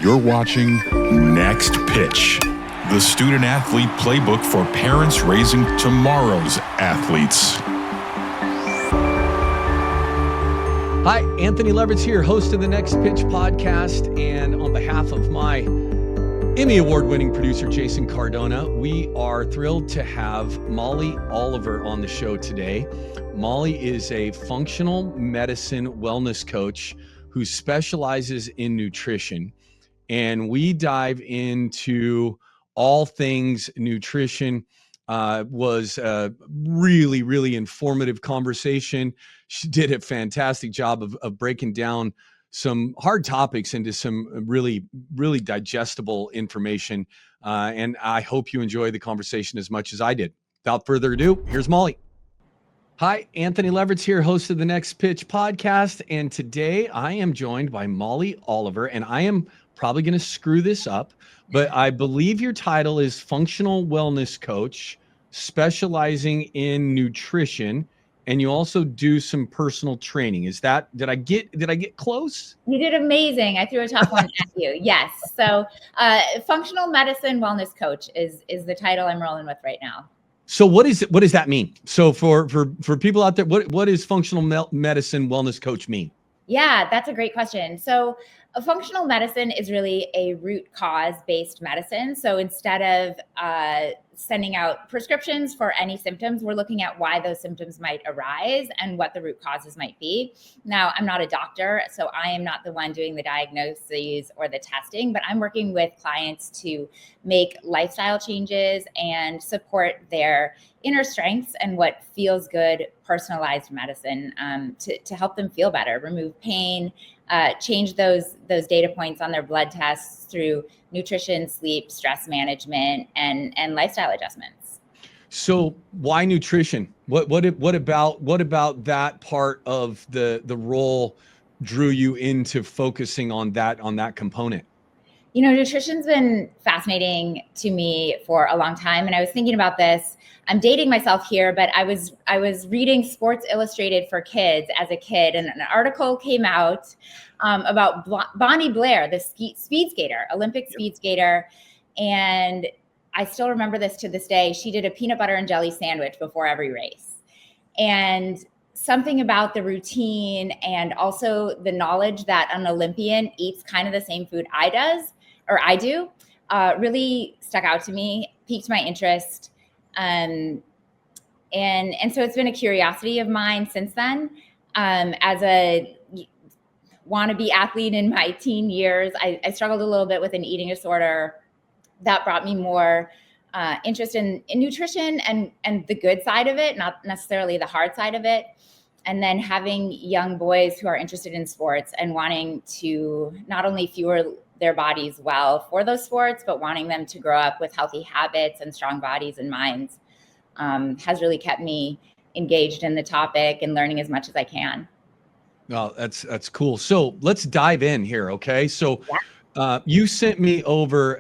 You're watching Next Pitch, the student athlete playbook for parents raising tomorrow's athletes. Hi, Anthony Leverett here, host of the Next Pitch podcast. And on behalf of my Emmy Award-winning producer, Jason Cardona, we are thrilled to have Molly Oliver on the show today. Molly is a functional medicine wellness coach who specializes in nutrition. And we dive into all things nutrition. Was a really, really informative conversation. She did a fantastic job of breaking down some hard topics into some really, really digestible information. And I hope you enjoy the conversation as much as I did. Without further ado, here's Molly. Hi, Anthony Leverett here, host of the Next Pitch podcast. And today I am joined by Molly Oliver, and I am probably going to screw this up, but I believe your title is Functional Wellness Coach, specializing in nutrition, and you also do some personal training. Is that, did I get close? You did amazing. I threw a tough one at you. Yes. So Functional Medicine Wellness Coach is the title I'm rolling with right now. So what does that mean? So for people out there, what does functional medicine wellness coach mean? Yeah, that's a great question. So a functional medicine is really a root cause based medicine. So instead of sending out prescriptions for any symptoms, we're looking at why those symptoms might arise and what the root causes might be. Now, I'm not a doctor, so I am not the one doing the diagnoses or the testing, but I'm working with clients to make lifestyle changes and support their inner strengths and what feels good, personalized medicine to help them feel better, remove pain, change those data points on their blood tests through nutrition, sleep, stress management, and lifestyle adjustments. So why nutrition? What about that part of the role drew you into focusing on that component? You know, nutrition's been fascinating to me for a long time. And I was thinking about this. I'm dating myself here, but I was reading Sports Illustrated for Kids as a kid, and an article came out about Bonnie Blair, the speed skater, Olympic speed skater. And I still remember this to this day. She did a peanut butter and jelly sandwich before every race. And something about the routine and also the knowledge that an Olympian eats kind of the same food I do, really stuck out to me, piqued my interest. And so it's been a curiosity of mine since then. As a wannabe athlete in my teen years, I struggled a little bit with an eating disorder that brought me more interest in nutrition and the good side of it, not necessarily the hard side of it. And then having young boys who are interested in sports and wanting to not only fuel their bodies well for those sports, but wanting them to grow up with healthy habits and strong bodies and minds has really kept me engaged in the topic and learning as much as I can. Well, that's cool. So let's dive in here. Okay. So you sent me over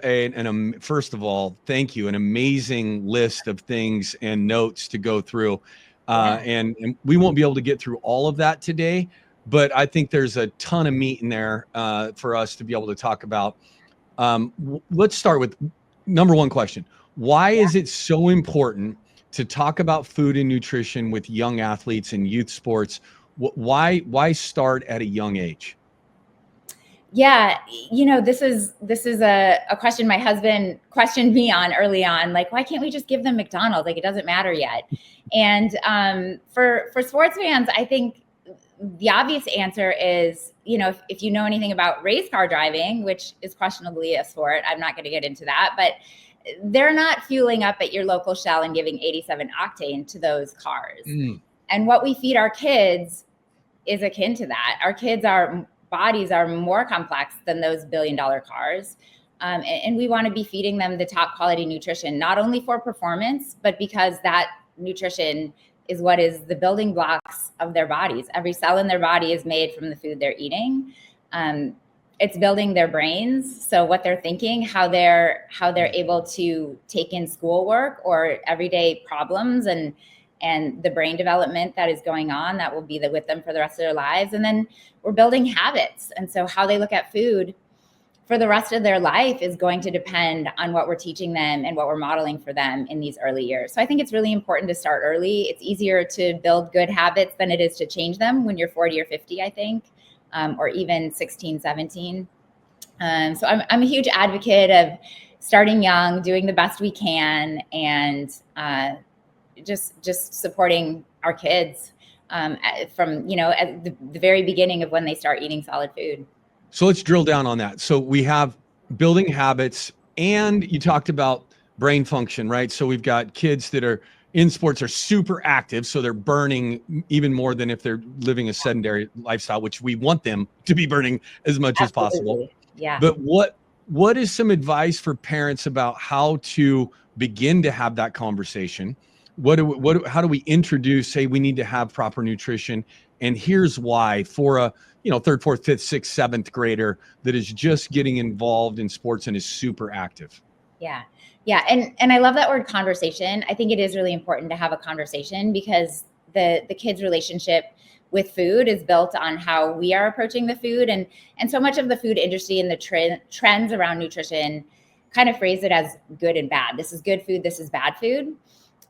first of all, thank you, an amazing list of things and notes to go through. And we won't be able to get through all of that today, but I think there's a ton of meat in there for us to be able to talk about. Let's start with number one question. Why is it so important to talk about food and nutrition with young athletes in youth sports? Why start at a young age? Yeah, you know, this is a question my husband questioned me on early on, like, why can't we just give them McDonald's? Like, it doesn't matter yet. And for sports fans, I think the obvious answer is, you know, if you know anything about race car driving, which is questionably a sport, I'm not going to get into that, but they're not fueling up at your local Shell and giving 87 octane to those cars. And what we feed our kids is akin to that. Our kids' bodies are more complex than those billion-dollar cars. And we want to be feeding them the top quality nutrition, not only for performance, but because that nutrition is what is the building blocks of their bodies. Every cell in their body is made from the food they're eating. It's building their brains. So what they're thinking, how they're able to take in schoolwork or everyday problems and the brain development that is going on that will be with them for the rest of their lives. And then we're building habits. And so how they look at food for the rest of their life is going to depend on what we're teaching them and what we're modeling for them in these early years. So I think it's really important to start early. It's easier to build good habits than it is to change them when you're 40 or 50, I think, or even 16, 17. So I'm a huge advocate of starting young, doing the best we can, and just supporting our kids from, at the very beginning of when they start eating solid food. So let's drill down on that. So we have building habits, and you talked about brain function, right? So we've got kids that are in sports are super active, so they're burning even more than if they're living a sedentary lifestyle, which we want them to be burning as much as possible. Yeah. But what is some advice for parents about how to begin to have that conversation? How do we introduce, say we need to have proper nutrition, and here's why for a third, fourth, fifth, sixth, seventh grader that is just getting involved in sports and is super active? Yeah. Yeah. And I love that word conversation. I think it is really important to have a conversation because the kid's relationship with food is built on how we are approaching the food. And so much of the food industry and the trends around nutrition kind of phrase it as good and bad. This is good food. This is bad food.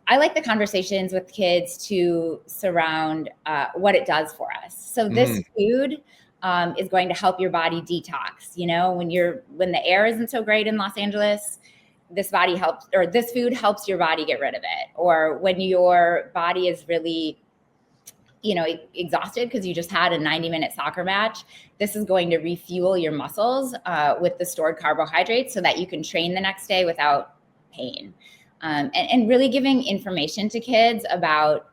I like the conversations with kids to surround what it does for us. So this food is going to help your body detox. When the air isn't so great in Los Angeles, this food helps your body get rid of it. Or when your body is really, exhausted because you just had a 90-minute soccer match, this is going to refuel your muscles with the stored carbohydrates so that you can train the next day without pain. And really giving information to kids about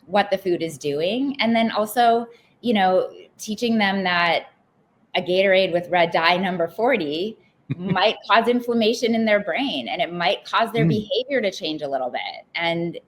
what the food is doing. And then also, teaching them that a Gatorade with red dye number 40 might cause inflammation in their brain, and it might cause their behavior to change a little bit. And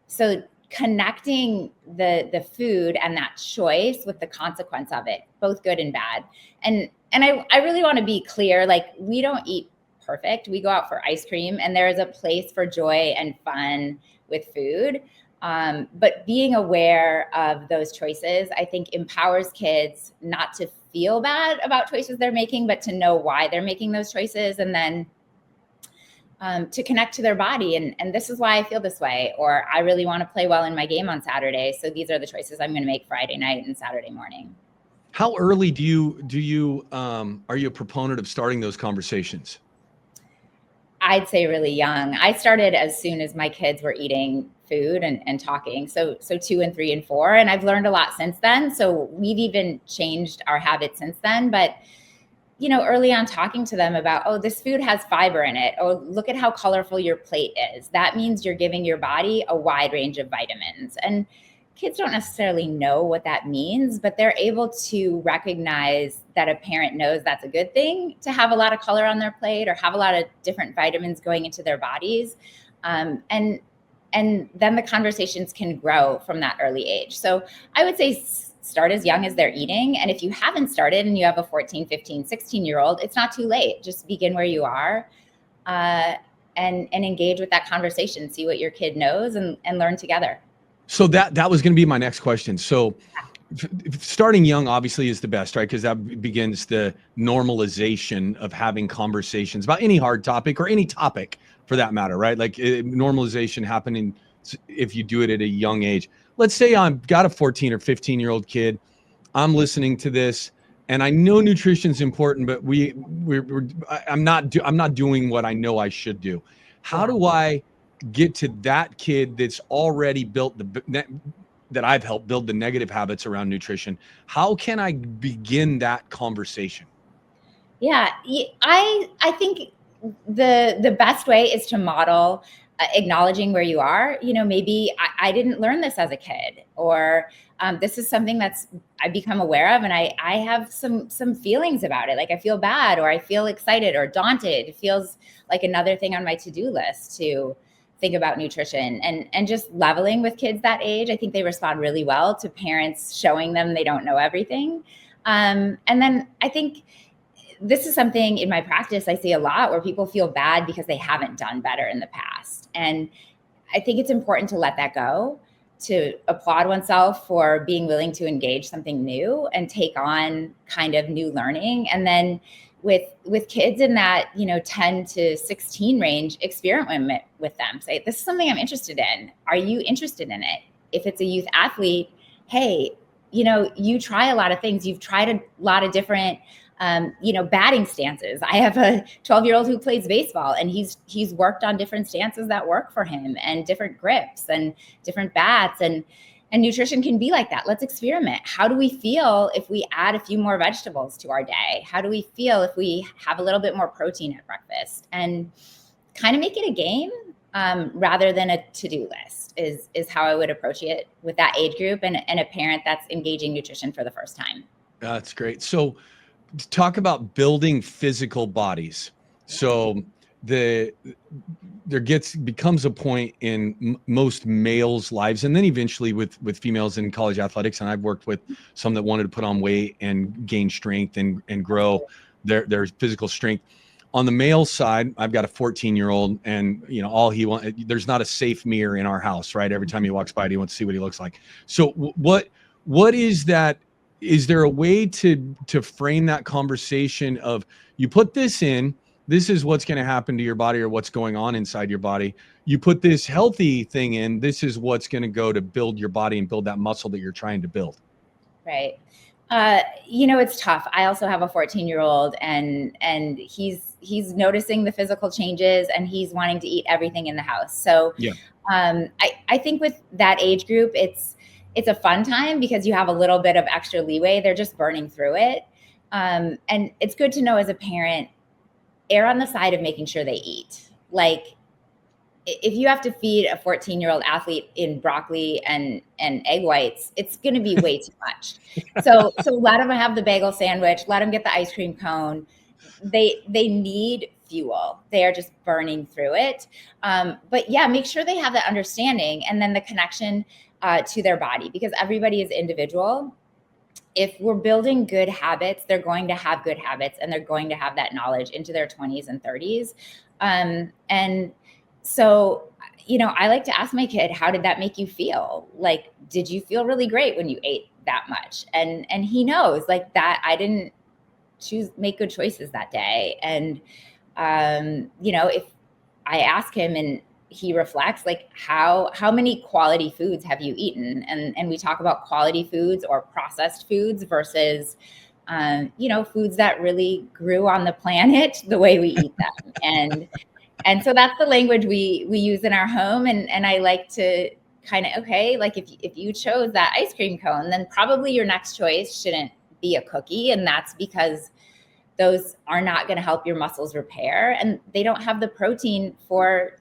so connecting the food and that choice with the consequence of it, both good and bad. And I really want to be clear, like, we don't eat perfect. We go out for ice cream, and there is a place for joy and fun with food. But being aware of those choices, I think, empowers kids not to feel bad about choices they're making, but to know why they're making those choices, and then to connect to their body. And this is why I feel this way, or I really want to play well in my game on Saturday. So these are the choices I'm going to make Friday night and Saturday morning. How early are you a proponent of starting those conversations? I'd say really young. I started as soon as my kids were eating food and talking. So 2 and 3 and 4. And I've learned a lot since then. So we've even changed our habits since then. But, early on talking to them about, oh, this food has fiber in it. Oh, look at how colorful your plate is. That means you're giving your body a wide range of vitamins. And kids don't necessarily know what that means, but they're able to recognize that a parent knows that's a good thing to have a lot of color on their plate or have a lot of different vitamins going into their bodies. And then the conversations can grow from that early age. So I would say start as young as they're eating. And if you haven't started and you have a 14, 15, 16-year-old, it's not too late. Just begin where you are and engage with that conversation, see what your kid knows and learn together. So that was going to be my next question. So starting young obviously is the best, right? Because that begins the normalization of having conversations about any hard topic or any topic for that matter, right? Like normalization happening if you do it at a young age. Let's say I've got a 14 or 15-year-old kid. I'm listening to this, and I know nutrition's important, but I'm not doing what I know I should do. How do I get to that kid that's already built that I've helped build the negative habits around nutrition? How can I begin that conversation? Yeah, I think the best way is to model acknowledging where you are. Maybe I didn't learn this as a kid, or this is something I've become aware of, and I have some feelings about it. Like I feel bad, or I feel excited or daunted. It feels like another thing on my to-do list to think about nutrition, and just leveling with kids that age. I think they respond really well to parents showing them they don't know everything. And then I think this is something in my practice I see a lot, where people feel bad because they haven't done better in the past. And I think it's important to let that go, to applaud oneself for being willing to engage something new and take on kind of new learning, and then with kids in that, 10 to 16 range, experiment with them. Say, this is something I'm interested in. Are you interested in it? If it's a youth athlete, hey, you try a lot of things. You've tried a lot of different, batting stances. I have a 12-year-old who plays baseball, and he's worked on different stances that work for him, and different grips and different bats, and nutrition can be like that. Let's experiment. How do we feel if we add a few more vegetables to our day? How do we feel if we have a little bit more protein at breakfast? And kind of make it a game rather than a to-do list is how I would approach it with that age group and a parent that's engaging nutrition for the first time. That's great. So talk about building physical bodies. So becomes a point in most males' lives, and then eventually with females in college athletics. And I've worked with some that wanted to put on weight and gain strength and grow their physical strength. On the male side, I've got a 14-year-old, and all he wants. There's not a safe mirror in our house, right? Every time he walks by, he wants to see what he looks like. So what is that? Is there a way to frame that conversation of, you put this in, this is what's going to happen to your body, or what's going on inside your body. You put this healthy thing in, this is what's going to go to build your body and build that muscle that you're trying to build. Right. It's tough. I also have a 14-year-old, and he's noticing the physical changes, and he's wanting to eat everything in the house. So yeah. I think with that age group, it's a fun time because you have a little bit of extra leeway. They're just burning through it. And it's good to know as a parent, err on the side of making sure they eat. Like, if you have to feed a 14-year-old athlete in broccoli and egg whites, it's going to be way too much. So let them have the bagel sandwich, let them get the ice cream cone. They need fuel. They are just burning through it. But yeah, make sure they have that understanding, and then the connection to their body, because everybody is individual. If we're building good habits, they're going to have good habits, and they're going to have that knowledge into their 20s and 30s. And so, I like to ask my kid, how did that make you feel? Like, did you feel really great when you ate that much? And he knows, like, that I didn't make good choices that day. And, if I ask him and he reflects, like, how many quality foods have you eaten? And we talk about quality foods or processed foods versus, foods that really grew on the planet the way we eat them. And so that's the language we use in our home. And I like to kind of, okay, like, if you chose that ice cream cone, then probably your next choice shouldn't be a cookie. And that's because those are not going to help your muscles repair, and they don't have the protein for,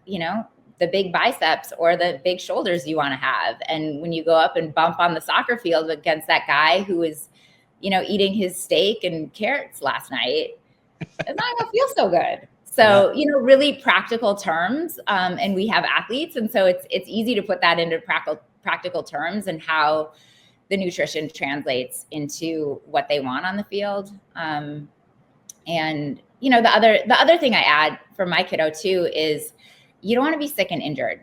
the big biceps or the big shoulders you want to have. And when you go up and bump on the soccer field against that guy who is, eating his steak and carrots last night, it's not going to feel so good. So, really practical terms. And we have athletes. And so it's easy to put that into practical terms and how the nutrition translates into what they want on the field. And, the other thing I add for my kiddo too is, you don't want to be sick and injured,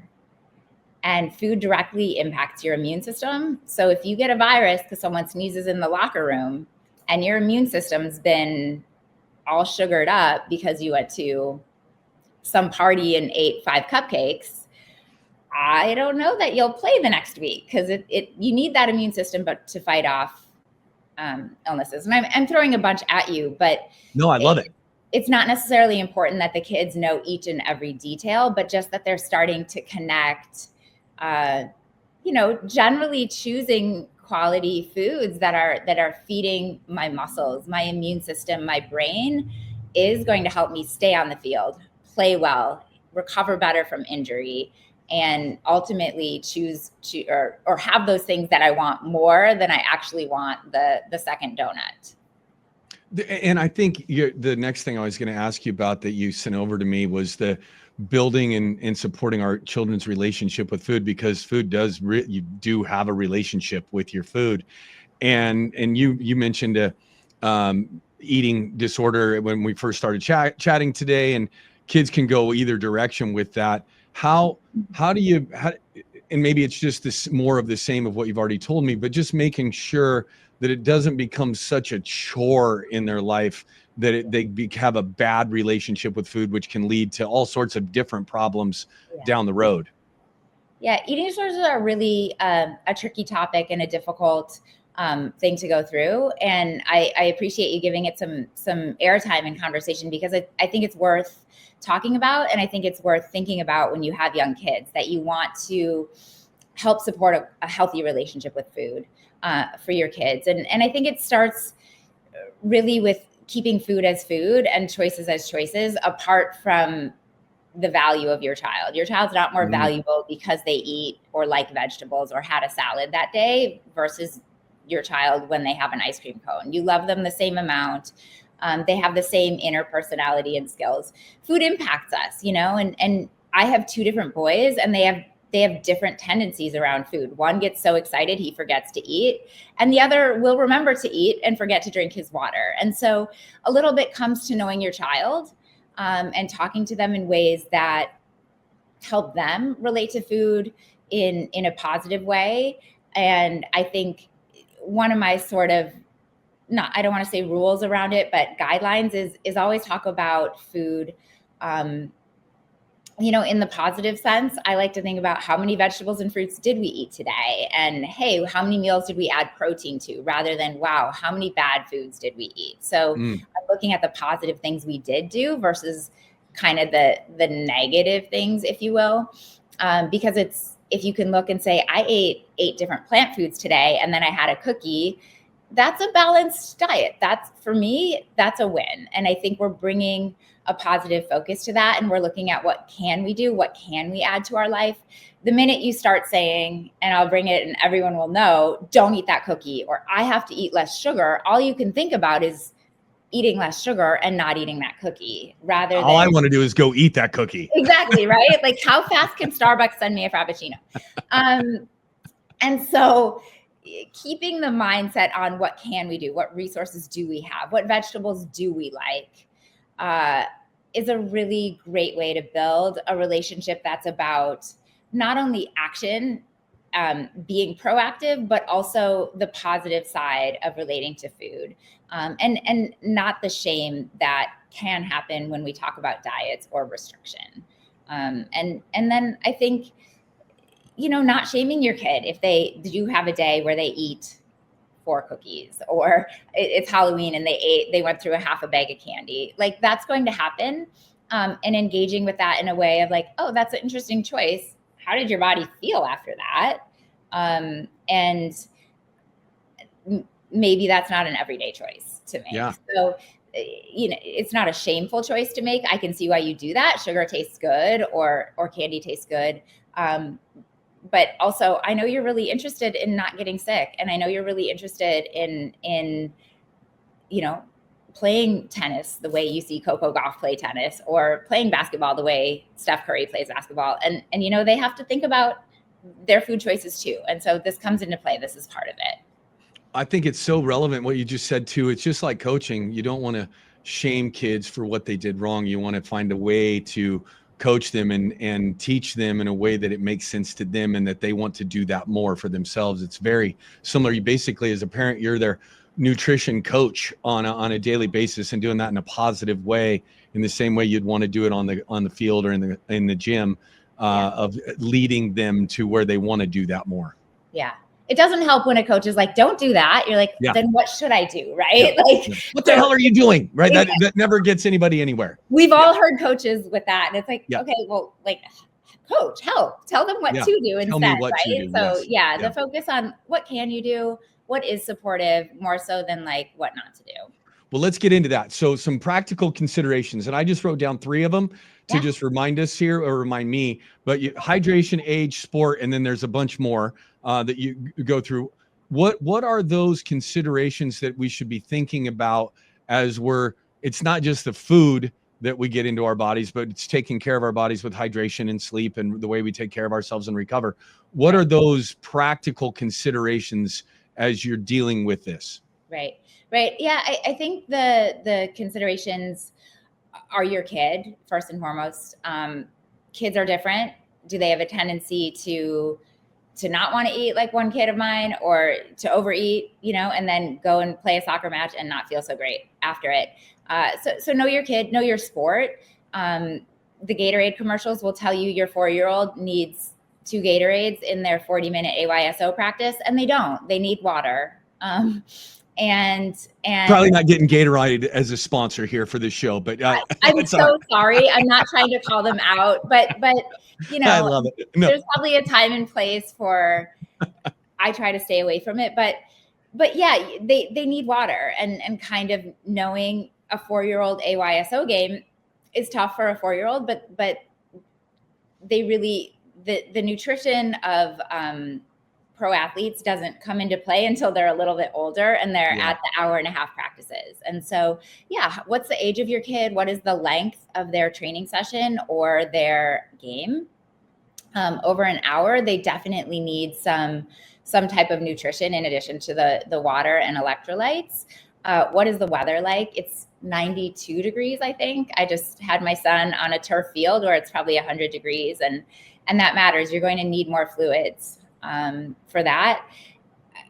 and food directly impacts your immune system. So if you get a virus because someone sneezes in the locker room and your immune system's been all sugared up because you went to some party and ate 5 cupcakes, I don't know that you'll play the next week, because you need that immune system to fight off illnesses. And I'm throwing a bunch at you, but no, I love it. It's not necessarily important that the kids know each and every detail, but just that they're starting to connect, generally choosing quality foods that are feeding my muscles, my immune system, my brain is going to help me stay on the field, play well, recover better from injury, and ultimately choose to or have those things that I want more than I actually want the second donut. And I think the next thing I was going to ask you about that you sent over to me was the building and supporting our children's relationship with food, because food you do have a relationship with your food. And you mentioned eating disorder when we first started chatting today, and kids can go either direction with that. How do you, and maybe it's just this more of the same of what you've already told me, but just making sure that it doesn't become such a chore in their life that have a bad relationship with food, which can lead to all sorts of different problems down the road. Yeah, eating disorders are really a tricky topic and a difficult thing to go through. And I appreciate you giving it some airtime and conversation, because I think it's worth talking about. And I think it's worth thinking about when you have young kids, that you want to help support a healthy relationship with food for your kids. And I think it starts really with keeping food as food and choices as choices, apart from the value of your child. Your child's not more valuable because they eat or like vegetables or had a salad that day versus your child when they have an ice cream cone. You love them the same amount. They have the same inner personality and skills. Food impacts us, and I have 2 different boys, and they have different tendencies around food. One gets so excited he forgets to eat, and the other will remember to eat and forget to drink his water. And so a little bit comes to knowing your child and talking to them in ways that help them relate to food in a positive way. And I think one of my sort of, I don't want to say rules around it, but guidelines is always talk about food in the positive sense. I like to think about how many vegetables and fruits did we eat today? And hey, how many meals did we add protein to, rather than, wow, how many bad foods did we eat? So I'm looking at the positive things we did do versus kind of the negative things, if you will. Because if you can look and say, I ate 8 different plant foods today, and then I had a cookie, that's a balanced diet. For me, that's a win. And I think we're bringing a positive focus to that. And we're looking at what can we do? What can we add to our life? The minute you start saying, and I'll bring it and everyone will know, don't eat that cookie, or I have to eat less sugar, all you can think about is eating less sugar and not eating that cookie, rather than all I want to do is go eat that cookie. Exactly, right? Like, how fast can Starbucks send me a Frappuccino? And so keeping the mindset on what can we do? What resources do we have? What vegetables do we like? Is a really great way to build a relationship that's about not only action, being proactive, but also the positive side of relating to food, and not the shame that can happen when we talk about diets or restriction. And then I think, not shaming your kid if they do have a day where they eat 4 cookies, or it's Halloween and they went through a half a bag of candy. Like, that's going to happen. And engaging with that in a way of like, oh, that's an interesting choice. How did your body feel after that? And maybe that's not an everyday choice to make. Yeah. So, it's not a shameful choice to make. I can see why you do that. Sugar tastes good, or candy tastes good. But also, I know you're really interested in not getting sick. And I know you're really interested in playing tennis the way you see Coco Gauff play tennis, or playing basketball the way Steph Curry plays basketball. And they have to think about their food choices too. And so this comes into play. This is part of it. I think it's so relevant what you just said too. It's just like coaching. You don't want to shame kids for what they did wrong. You want to find a way to coach them and teach them in a way that it makes sense to them, and that they want to do that more for themselves. It's very similar. You basically, as a parent, you're their nutrition coach on a daily basis, and doing that in a positive way, in the same way you'd want to do it on the field or in the gym, of leading them to where they want to do that more. Yeah. It doesn't help when a coach is like, don't do that. You're like, then what should I do? Right? Yeah. Like, what the hell are you doing? Right. That never gets anybody anywhere. We've all heard coaches with that. And it's like, okay, well, like, coach, help, tell them what to do instead. Right. So the focus on what can you do? What is supportive, more so than like what not to do. Well, let's get into that. So some practical considerations, and I just wrote down 3 of them to just remind us here, or remind me, but hydration, age, sport, and then there's a bunch more that you go through. What are those considerations that we should be thinking about as it's not just the food that we get into our bodies, but it's taking care of our bodies with hydration and sleep and the way we take care of ourselves and recover. What are those practical considerations as you're dealing with this? Right. Yeah. I think the considerations are your kid, first and foremost. Kids are different. Do they have a tendency to to not want to eat like one kid of mine, or to overeat, and then go and play a soccer match and not feel so great after it. So know your kid, know your sport. The Gatorade commercials will tell you your 4-year-old needs 2 Gatorades in their 40-minute AYSO practice, and they don't. They need water. And Probably not getting Gatorade as a sponsor here for this show, but I'm so sorry. I'm not trying to call them out, but I love it. No. There's probably a time and place for. I try to stay away from it, but yeah, they need water, and kind of knowing a 4-year-old AYSO game is tough for a 4-year-old, but they really the nutrition of pro athletes doesn't come into play until they're a little bit older and they're at the 1.5-hour practices. And so, what's the age of your kid? What is the length of their training session or their game? Over an hour, they definitely need some type of nutrition in addition to the water and electrolytes. What is the weather like? It's 92 degrees, I think. I just had my son on a turf field where it's probably 100 degrees, and that matters. You're going to need more fluids for that.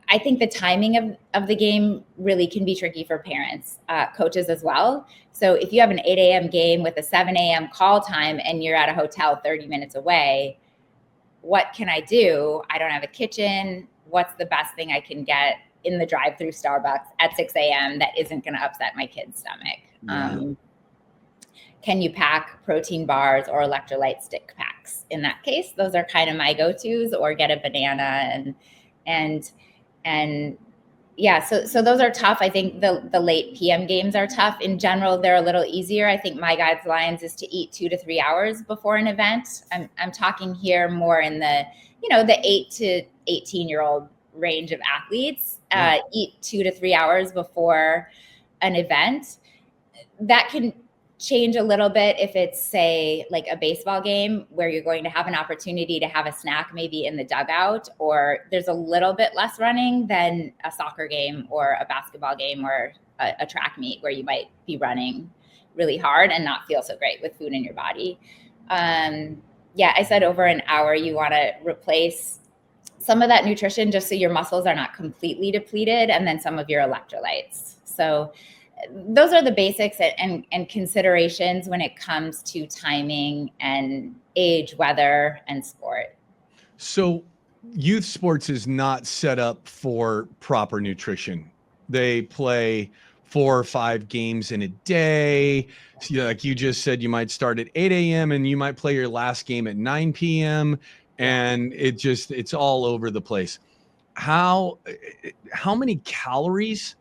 I think the timing of the game really can be tricky for parents, coaches as well. So if you have an 8 a.m. game with a 7 a.m. call time and you're at a hotel 30 minutes away, what can I do? I don't have a kitchen. What's the best thing I can get in the drive-through Starbucks at 6 a.m. that isn't going to upset my kid's stomach? Yeah. Can you pack protein bars or electrolyte stick packs? In that case, those are kind of my go-tos, or get a banana and yeah, so those are tough. I think the late PM games are tough. In general, they're a little easier. I think my guidelines is to eat 2 to 3 hours before an event. I'm talking here more in the 8 to 18-year-old range of athletes. Eat 2 to 3 hours before an event. That can change a little bit if it's, say, like a baseball game where you're going to have an opportunity to have a snack maybe in the dugout, or there's a little bit less running than a soccer game or a basketball game or a track meet where you might be running really hard and not feel so great with food in your body. I said over an hour, you want to replace some of that nutrition just so your muscles are not completely depleted, and then some of your electrolytes. So those are the basics and considerations when it comes to timing and age, weather, and sport. So youth sports is not set up for proper nutrition. They play 4 or 5 games in a day. So, like you just said, you might start at 8 a.m. and you might play your last game at 9 p.m. and it's all over the place. How many calories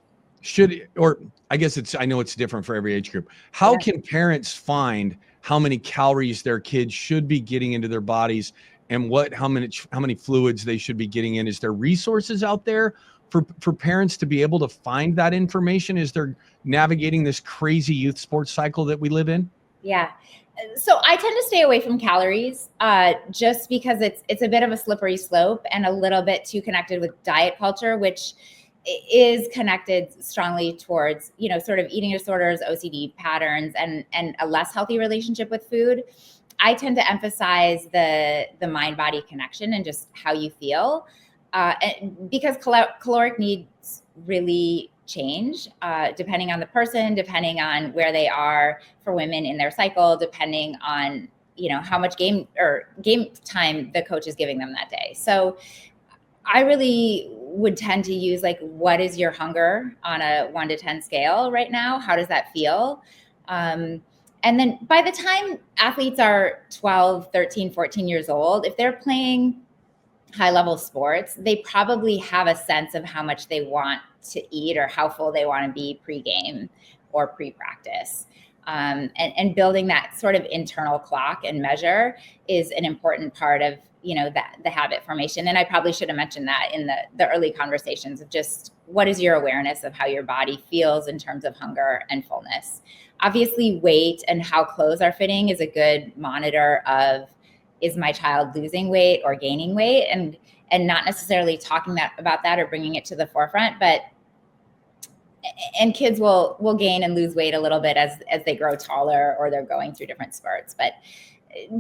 I know it's different for every age group. How can parents find how many calories their kids should be getting into their bodies, and how many fluids they should be getting in? Is there resources out there for parents to be able to find that information as they're navigating this crazy youth sports cycle that we live in? Yeah. So I tend to stay away from calories just because it's a bit of a slippery slope and a little bit too connected with diet culture, which is connected strongly towards, sort of eating disorders, OCD patterns, and a less healthy relationship with food. I tend to emphasize the mind-body connection and just how you feel, because caloric needs really change depending on the person, depending on where they are for women in their cycle, depending on, how much game time the coach is giving them that day. So I really would tend to use what is your hunger on a 1 to 10 scale right now? How does that feel? And then by the time athletes are 12, 13, 14 years old, if they're playing high level sports, they probably have a sense of how much they want to eat or how full they want to be pre-game or pre-practice. And building that sort of internal clock and measure is an important part of the habit formation. And I probably should have mentioned that in the early conversations of just what is your awareness of how your body feels in terms of hunger and fullness. Obviously, weight and how clothes are fitting is a good monitor of, is my child losing weight or gaining weight, and not necessarily talking about that or bringing it to the forefront, and kids will gain and lose weight a little bit as they grow taller or they're going through different spurts. But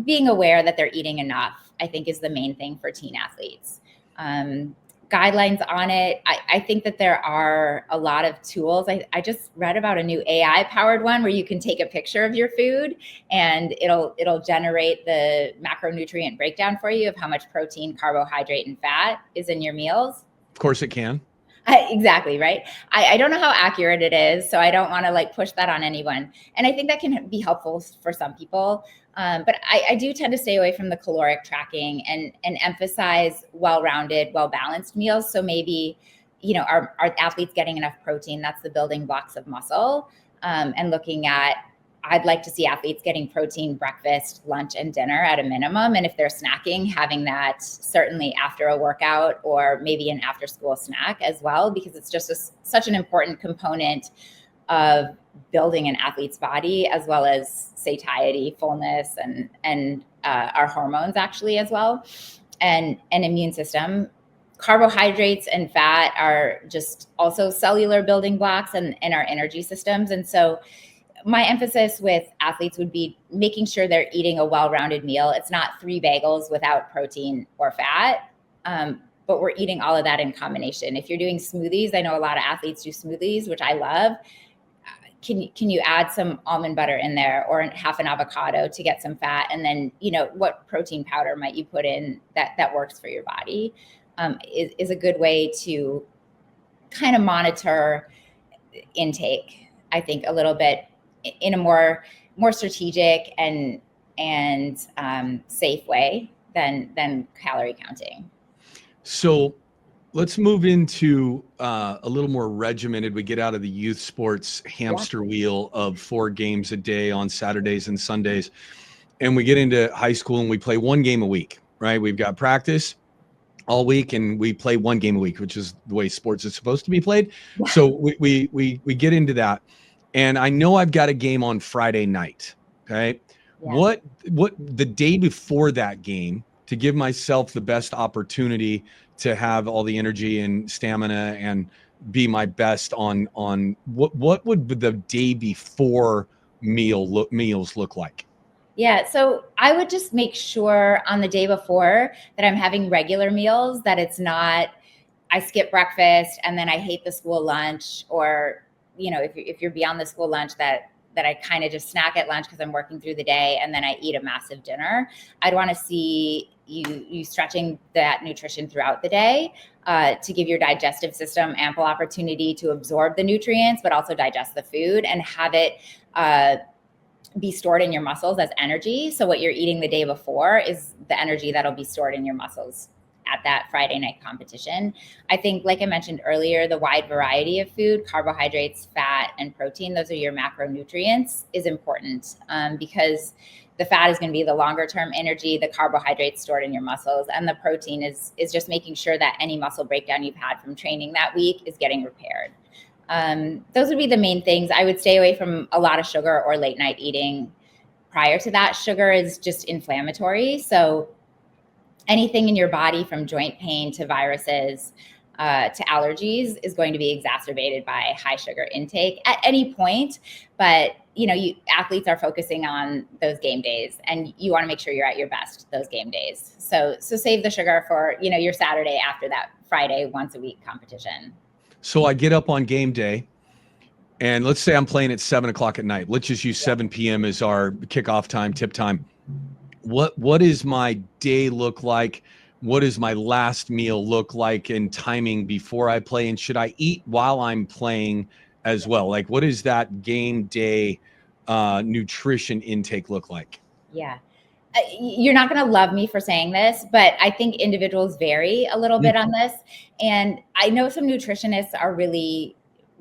being aware that they're eating enough, I think, is the main thing for teen athletes. guidelines on it. I think that there are a lot of tools. I just read about a new AI powered one where you can take a picture of your food and it'll generate the macronutrient breakdown for you of how much protein, carbohydrate, and fat is in your meals. Of course it can. Exactly, right? I don't know how accurate it is, so I don't want to like push that on anyone. And I think that can be helpful for some people. But I do tend to stay away from the caloric tracking and emphasize well-rounded, well-balanced meals. So maybe, are athletes getting enough protein? That's the building blocks of muscle. And looking at, I'd like to see athletes getting protein breakfast, lunch, and dinner at a minimum. And if they're snacking, having that certainly after a workout or maybe an after school snack as well, because it's just such an important component of building an athlete's body, as well as satiety, fullness, and our hormones actually as well, and an immune system. Carbohydrates and fat are just also cellular building blocks and our energy systems. And so my emphasis with athletes would be making sure they're eating a well-rounded meal. It's not 3 bagels without protein or fat, but we're eating all of that in combination. If you're doing smoothies, I know a lot of athletes do smoothies, which I love. Can you add some almond butter in there or half an avocado to get some fat? And then, what protein powder might you put in that works for your body is a good way to kind of monitor intake, I think, a little bit in a more strategic and safe way than calorie counting. So let's move into a little more regimented. We get out of the youth sports hamster wheel of 4 games a day on Saturdays and Sundays, and we get into high school and we play 1 game a week, right? We've got practice all week and we play 1 game a week, which is the way sports is supposed to be played. Yeah. So we get into that. And I know I've got a game on Friday night. Okay. Yeah. What the day before that game, to give myself the best opportunity to have all the energy and stamina and be my best on what would the day before meals look like? Yeah. So I would just make sure on the day before that I'm having regular meals, that it's not, I skip breakfast and then I hate the school lunch, or if you're beyond the school lunch, that I kind of just snack at lunch because I'm working through the day and then I eat a massive dinner. I'd want to see you stretching that nutrition throughout the day to give your digestive system ample opportunity to absorb the nutrients, but also digest the food and have it be stored in your muscles as energy. So what you're eating the day before is the energy that'll be stored in your muscles at that Friday night competition. I think, like I mentioned earlier, the wide variety of food, carbohydrates, fat, and protein, those are your macronutrients, is important because the fat is going to be the longer term energy, the carbohydrates stored in your muscles, and the protein is just making sure that any muscle breakdown you've had from training that week is getting repaired. Those would be the main things. I would stay away from a lot of sugar or late night eating prior to that. Sugar is just inflammatory. So anything in your body, from joint pain to viruses to allergies, is going to be exacerbated by high sugar intake at any point. But athletes are focusing on those game days, and you want to make sure you're at your best those game days. So save the sugar for your Saturday after that Friday once a week competition. So I get up on game day, and let's say I'm playing at 7:00 at night. Let's just use 7 p.m. as our kickoff time, tip time. What does my day look like? What does my last meal look like in timing before I play? And should I eat while I'm playing as well? Like, what does that game day nutrition intake look like? Yeah. You're not going to love me for saying this, but I think individuals vary a little bit on this. And I know some nutritionists are really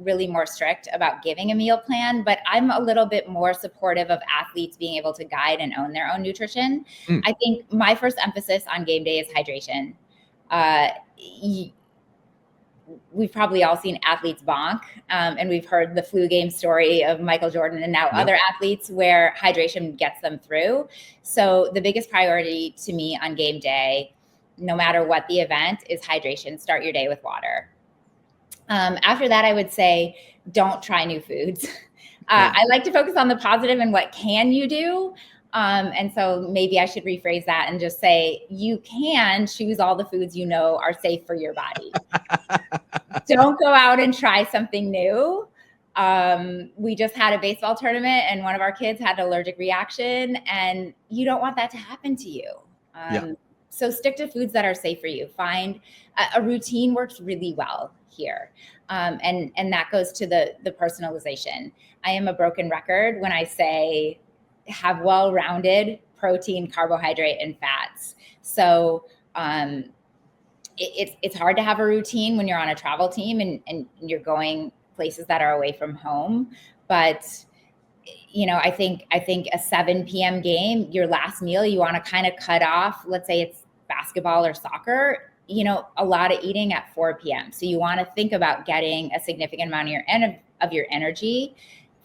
more strict about giving a meal plan, but I'm a little bit more supportive of athletes being able to guide and own their own nutrition. I think my first emphasis on game day is hydration. We've probably all seen athletes bonk, and we've heard the flu game story of Michael Jordan and now other athletes where hydration gets them through. So the biggest priority to me on game day, no matter what the event, is hydration. Start your day with water. After that, I would say, don't try new foods. I like to focus on the positive and what can you do. And so maybe I should rephrase that and just say, you can choose all the foods you know are safe for your body. Don't go out and try something new. We just had a baseball tournament and one of our kids had an allergic reaction, and you don't want that to happen to you. So stick to foods that are safe for you. Find a routine works really well here. And that goes to the personalization. I am a broken record when I say have well-rounded protein, carbohydrate, and fats. So it's hard to have a routine when you're on a travel team and you're going places that are away from home. But I think a 7 p.m. game, your last meal, you want to kind of cut off. Let's say it's basketball or soccer. A lot of eating at 4 p.m. So you want to think about getting a significant amount of your energy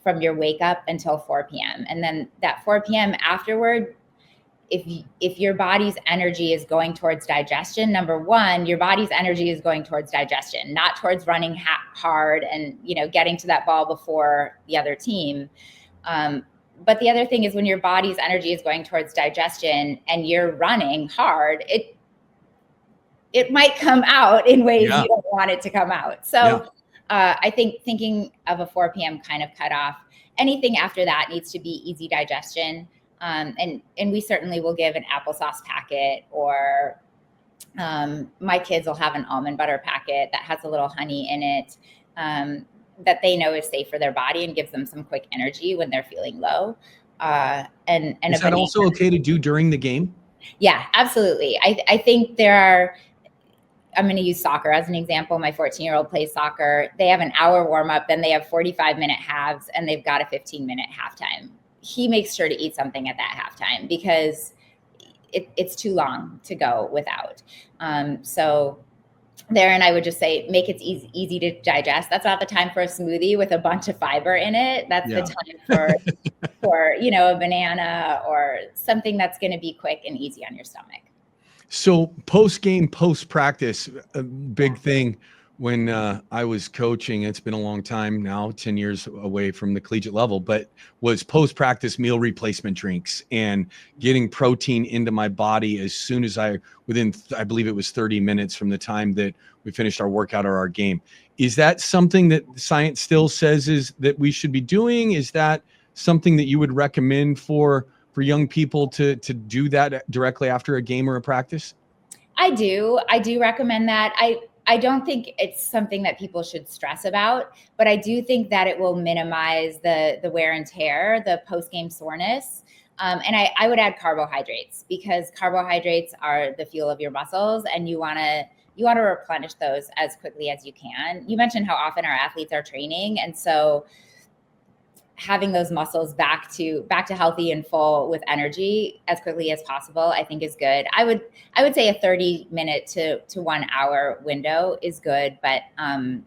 from your wake up until 4 p.m. And then that 4 p.m. afterward, if your body's energy is going towards digestion, number one, your body's energy is going towards digestion, not towards running hard and, getting to that ball before the other team. But the other thing is when your body's energy is going towards digestion and you're running hard, it might come out in ways you don't want it to come out. So I think thinking of a 4 p.m. kind of cutoff, anything after that needs to be easy digestion. And we certainly will give an applesauce packet, or my kids will have an almond butter packet that has a little honey in it, that they know is safe for their body and gives them some quick energy when they're feeling low. And is that also okay to do during the game? Yeah, absolutely. I think I'm going to use soccer as an example. My 14-year-old plays soccer. They have an hour warm up, then they have 45-minute halves, and they've got a 15-minute halftime. He makes sure to eat something at that halftime because it's too long to go without. So there, and I would just say, make it easy to digest. That's not the time for a smoothie with a bunch of fiber in it. That's the time for a banana or something that's going to be quick and easy on your stomach. So post-game, post-practice, a big thing when I was coaching, it's been a long time now, 10 years away from the collegiate level, but was post-practice meal replacement drinks and getting protein into my body as soon as I believe it was 30 minutes from the time that we finished our workout or our game. Is that something that science still says is that we should be doing? Is that something that you would recommend for young people to do that directly after a game or a practice? I do recommend that. I don't think it's something that people should stress about, but I do think that it will minimize the wear and tear, the post-game soreness. And I would add carbohydrates, because carbohydrates are the fuel of your muscles, and you want to replenish those as quickly as you can. You mentioned how often our athletes are training, and so having those muscles back to healthy and full with energy as quickly as possible, I think is good. I would say a 30-minute to 1 hour window is good, but and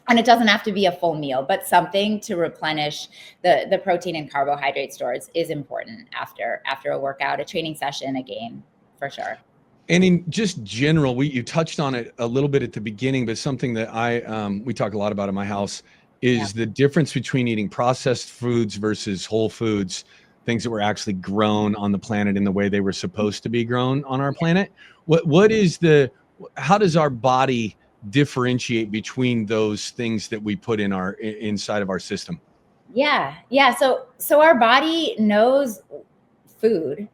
it doesn't have to be a full meal, but something to replenish the protein and carbohydrate stores is important after a workout, a training session, a game, for sure. And in just general, you touched on it a little bit at the beginning, but something that we talk a lot about in my house is the difference between eating processed foods versus whole foods, things that were actually grown on the planet in the way they were supposed to be grown on our planet. How does our body differentiate between those things that we put inside of our system? Yeah. So our body knows food,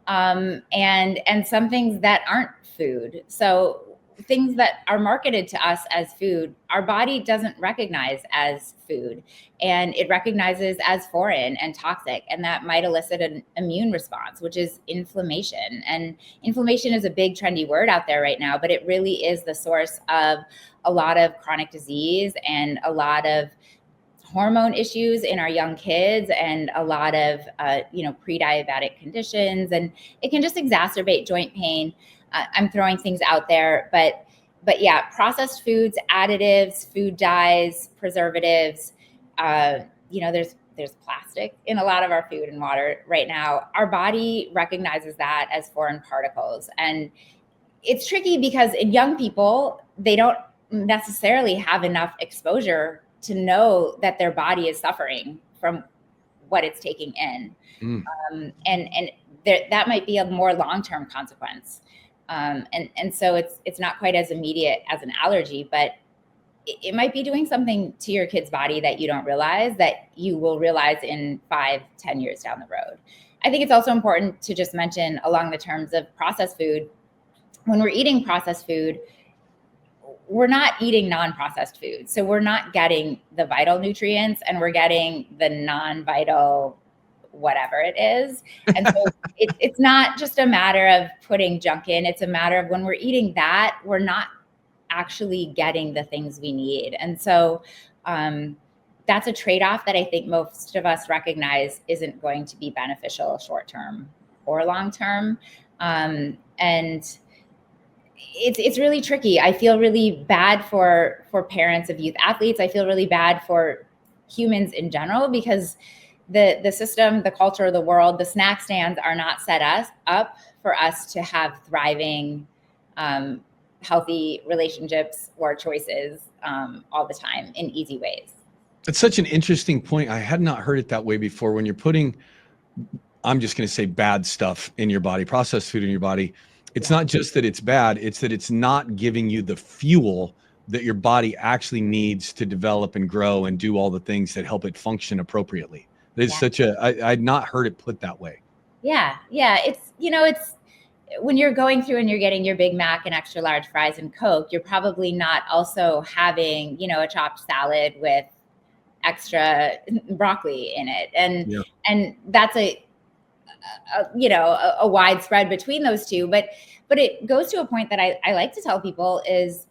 and some things that aren't food. So things that are marketed to us as food, our body doesn't recognize as food, and it recognizes as foreign and toxic. And that might elicit an immune response, which is inflammation. And inflammation is a big trendy word out there right now, but it really is the source of a lot of chronic disease and a lot of hormone issues in our young kids, and a lot of pre-diabetic conditions, and it can just exacerbate joint pain. I'm throwing things out there, but yeah, processed foods, additives, food dyes, preservatives, there's plastic in a lot of our food and water right now. Our body recognizes that as foreign particles. And it's tricky because in young people, they don't necessarily have enough exposure to know that their body is suffering from what it's taking in. Mm. And that might be a more long-term consequence. And so it's not quite as immediate as an allergy, but it might be doing something to your kid's body that you don't realize, that you will realize in 5-10 years down the road. I think it's also important to just mention along the terms of processed food. When we're eating processed food, we're not eating non-processed food. So we're not getting the vital nutrients, and we're getting the non-vital whatever it is. And so it's not just a matter of putting junk in. It's a matter of when we're eating that, we're not actually getting the things we need. And so that's a trade-off that I think most of us recognize isn't going to be beneficial short-term or long-term. And it's really tricky. I feel really bad for parents of youth athletes. I feel really bad for humans in general, because the system, the culture, the world, the snack stands are not set us up for us to have thriving, healthy relationships or choices all the time in easy ways. It's such an interesting point. I had not heard it that way before. When you're putting, I'm just going to say, bad stuff in your body, processed food in your body, it's not just that it's bad, it's that it's not giving you the fuel that your body actually needs to develop and grow and do all the things that help it function appropriately. It's such a, I'd not heard it put that way. Yeah. It's, it's when you're going through and you're getting your Big Mac and extra large fries and Coke, you're probably not also having, a chopped salad with extra broccoli in it. And that's a widespread between those two, but it goes to a point that I like to tell people is,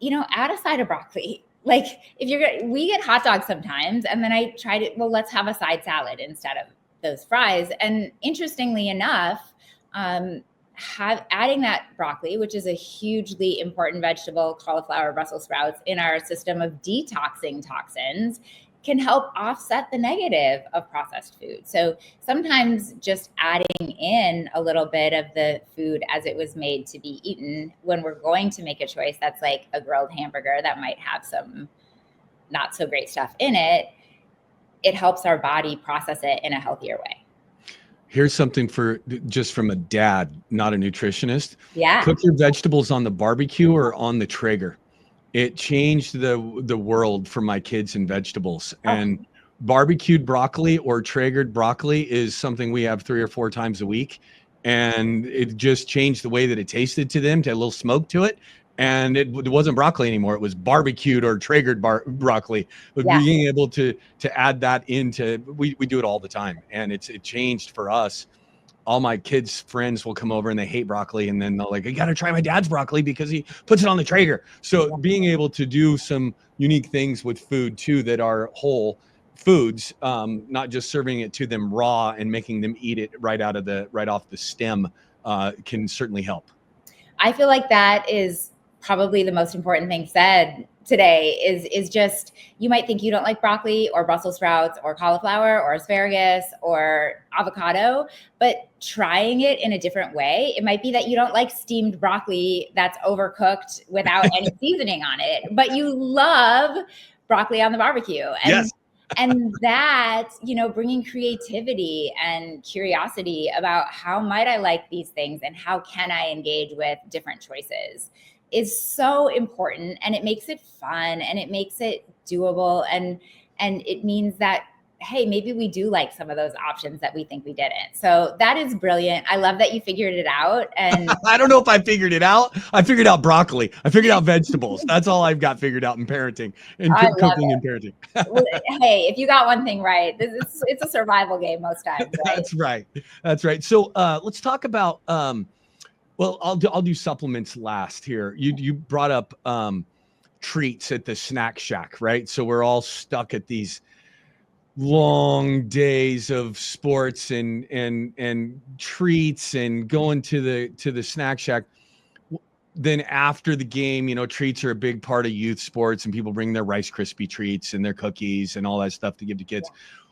add a side of broccoli. Like we get hot dogs sometimes, and then I try to, let's have a side salad instead of those fries. And interestingly enough, adding that broccoli, which is a hugely important vegetable, cauliflower, Brussels sprouts, in our system of detoxing toxins, can help offset the negative of processed food. So sometimes just adding in a little bit of the food as it was made to be eaten, when we're going to make a choice that's like a grilled hamburger that might have some not so great stuff in it, it helps our body process it in a healthier way. Here's something just from a dad, not a nutritionist. Yeah. Cook your vegetables on the barbecue or on the Traeger. It changed the world for my kids and vegetables. And barbecued broccoli or Traegered broccoli is something we have 3 or 4 times a week. And it just changed the way that it tasted to them, to a little smoke to it. And it wasn't broccoli anymore. It was barbecued or Traegered broccoli. But being able to add that into, we do it all the time. And it changed for us. All my kids' friends will come over and they hate broccoli, and then they're like, "I got to try my dad's broccoli because he puts it on the Traeger." So being able to do some unique things with food too that are whole foods, not just serving it to them raw and making them eat it right off the stem, can certainly help. I feel like that is probably the most important thing said today is just, you might think you don't like broccoli or Brussels sprouts or cauliflower or asparagus or avocado, but trying it in a different way. It might be that you don't like steamed broccoli that's overcooked without any seasoning on it, but you love broccoli on the barbecue. And yes. And that, bringing creativity and curiosity about how might I like these things and how can I engage with different choices is so important. And it makes it fun and it makes it doable. And it means that, hey, maybe we do like some of those options that we think we didn't. So that is brilliant. I love that you figured it out. And I don't know if I figured it out. I figured out broccoli. I figured out vegetables. That's all I've got figured out in parenting and cooking and parenting. Well, hey, if you got one thing right, it's a survival game most times, right? That's right. So let's talk about, I'll do supplements last here. You brought up treats at the snack shack, right? So we're all stuck at these long days of sports and treats and going to the snack shack. Then after the game, treats are a big part of youth sports, and people bring their Rice Krispie treats and their cookies and all that stuff to give to kids.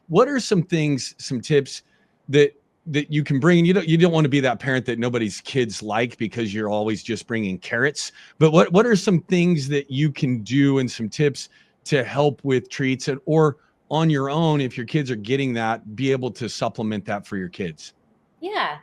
What are some things, some tips that you can bring? You don't want to be that parent that nobody's kids like because you're always just bringing carrots. But what are some things that you can do and some tips to help with treats or on your own, if your kids are getting that, be able to supplement that for your kids? Yeah.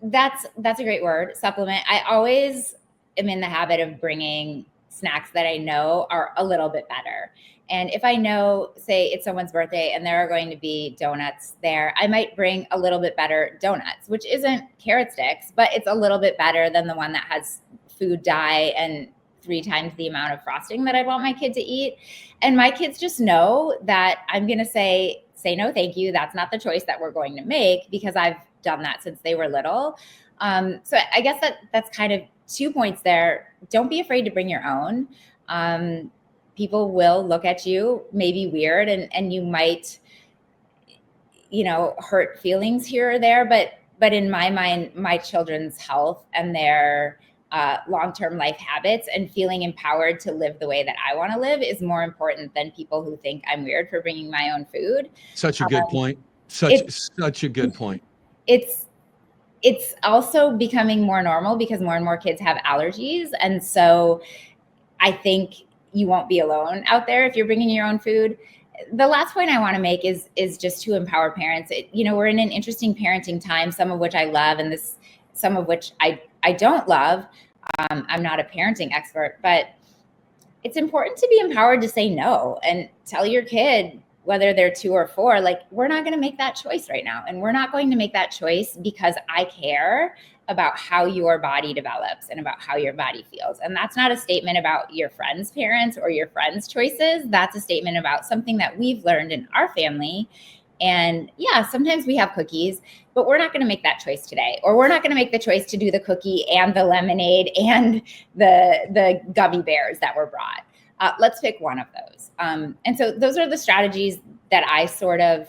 That's a great word, supplement. I always am in the habit of bringing snacks that I know are a little bit better. And if I know, say it's someone's birthday and there are going to be donuts there, I might bring a little bit better donuts, which isn't carrot sticks, but it's a little bit better than the one that has food dye and 3 times the amount of frosting that I'd want my kid to eat. And my kids just know that I'm going to say no, thank you. That's not the choice that we're going to make, because I've done that since they were little. So I guess that's kind of 2 points there. Don't be afraid to bring your own. People will look at you maybe weird, and you might, hurt feelings here or there. But in my mind, my children's health and their long-term life habits and feeling empowered to live the way that I want to live is more important than people who think I'm weird for bringing my own food. Such a good point. Such a good point. It's also becoming more normal because more and more kids have allergies. And so I think you won't be alone out there if you're bringing your own food. The last point I want to make is just to empower parents. We're in an interesting parenting time, some of which I love and some of which I don't love. I'm not a parenting expert, but it's important to be empowered to say no and tell your kid, whether they're 2 or 4, like, we're not going to make that choice right now. And we're not going to make that choice because I care about how your body develops and about how your body feels. And that's not a statement about your friend's parents or your friend's choices. That's a statement about something that we've learned in our family. And yeah, sometimes we have cookies, but we're not going to make that choice today. Or we're not going to make the choice to do the cookie and the lemonade and the gummy bears that were brought. Let's pick one of those. And so those are the strategies that I sort of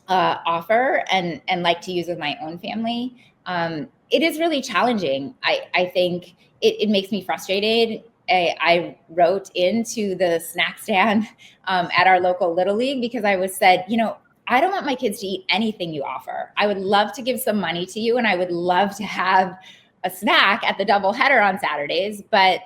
offer and like to use with my own family. It is really challenging. I think it makes me frustrated. I wrote into the snack stand at our local Little League because I was said, I don't want my kids to eat anything you offer. I would love to give some money to you, and I would love to have a snack at the doubleheader on Saturdays, but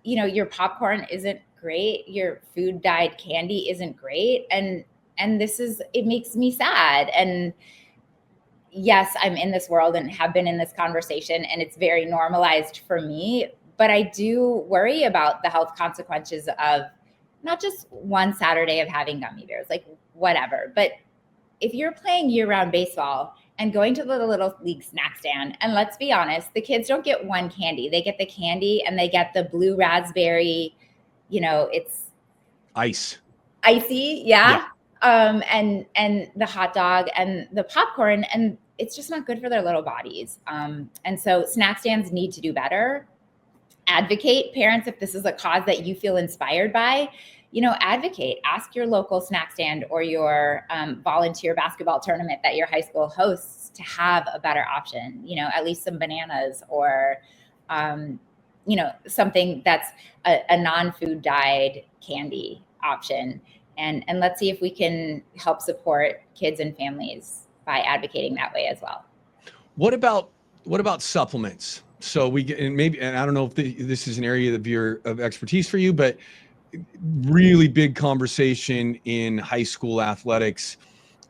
your popcorn isn't great. Your food dyed candy isn't great. And it makes me sad. And yes, I'm in this world and have been in this conversation, and it's very normalized for me, but I do worry about the health consequences of not just one Saturday of having gummy bears, like whatever. But if you're playing year-round baseball and going to the Little League snack stand, and let's be honest, the kids don't get one candy. They get the candy and they get the blue raspberry, it's icy. Yeah. And the hot dog and the popcorn, and it's just not good for their little bodies. And so snack stands need to do better. Advocate, parents, if this is a cause that you feel inspired by, advocate, ask your local snack stand or your volunteer basketball tournament that your high school hosts to have a better option, at least some bananas or, something that's a non-food dyed candy option. And let's see if we can help support kids and families by advocating that way as well. What about supplements? So and I don't know if this is an area of expertise for you, but really big conversation in high school athletics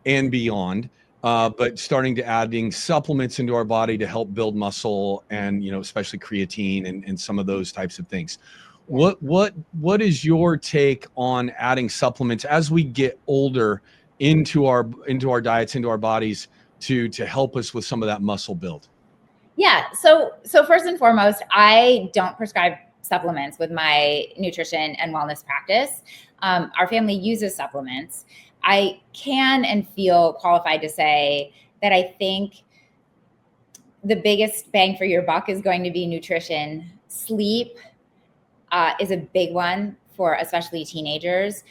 and beyond, but starting to adding supplements into our body to help build muscle and, especially creatine and some of those types of things. What is your take on adding supplements as we get older into our diets, into our bodies to help us with some of that muscle build? Yeah. So first and foremost, I don't prescribe supplements with my nutrition and wellness practice. Our family uses supplements. I can and feel qualified to say that I think the biggest bang for your buck is going to be nutrition. Sleep is a big one for especially teenagers.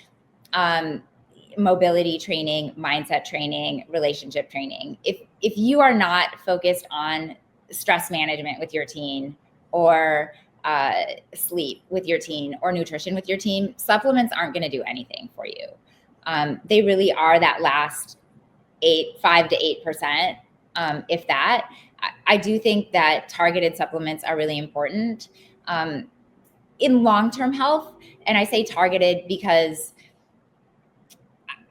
Mobility training, mindset training, relationship training. If you are not focused on stress management with your teen or sleep with your teen or nutrition with your teen, supplements aren't going to do anything for you. They really are that last 5 to 8%, if that. I do think that targeted supplements are really important in long-term health. And I say targeted because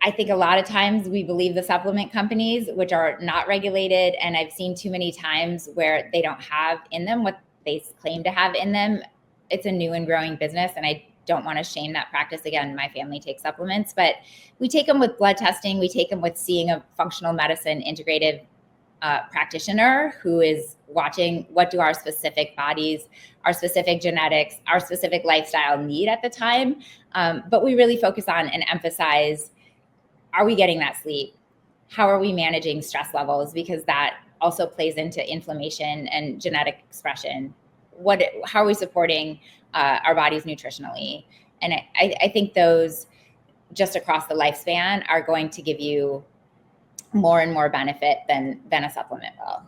I think a lot of times we believe the supplement companies, which are not regulated. And I've seen too many times where they don't have in them what they claim to have in them. It's a new and growing business. And I don't want to shame that practice. Again, my family takes supplements, but we take them with blood testing. We take them with seeing a functional medicine integrative practitioner who is watching what do our specific bodies, our specific genetics, our specific lifestyle need at the time. But we really focus on and emphasize, are we getting that sleep? How are we managing stress levels? Because that also plays into inflammation and genetic expression. How are we supporting our bodies nutritionally? And I think those just across the lifespan are going to give you more and more benefit than a supplement will.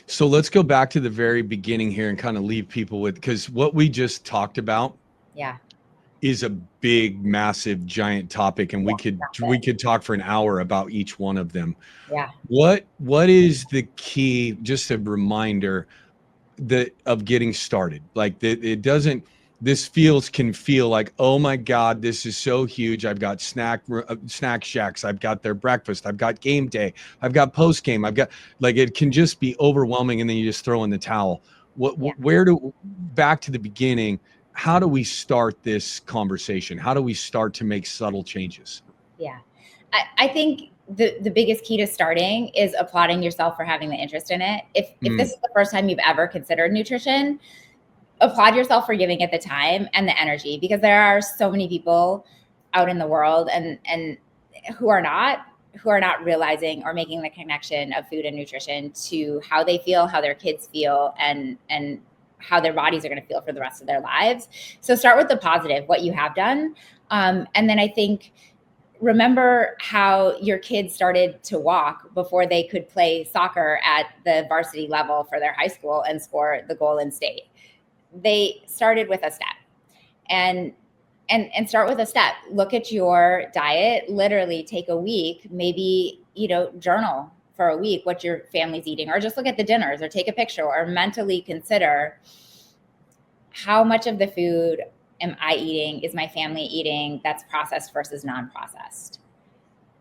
So let's go back to the very beginning here and kind of leave people with, because what we just talked about is a big, massive, giant topic, and we could talk for an hour about each one of them. Yeah. What is the key? Just a reminder of getting started. Like it doesn't. This can feel like, oh my God, this is so huge. I've got snack shacks. I've got their breakfast. I've got game day. I've got post game. I've got, like, it can just be overwhelming. And then you just throw in the towel. Back to the beginning, how do we start this conversation? How do we start to make subtle changes? Yeah. I think the biggest key to starting is applauding yourself for having the interest in it. If this is the first time you've ever considered nutrition, applaud yourself for giving it the time and the energy, because there are so many people out in the world and who are not realizing or making the connection of food and nutrition to how they feel, how their kids feel, and how their bodies are going to feel for the rest of their lives. So start with the positive, what you have done. And then I think, remember how your kids started to walk before they could play soccer at the varsity level for their high school and score the goal in state. They started with a step, and start with a step. Look at your diet, literally take a week, maybe, journal for a week what your family's eating, or just look at the dinners, or take a picture, or mentally consider, how much of the food am I eating, is my family eating, that's processed versus non-processed?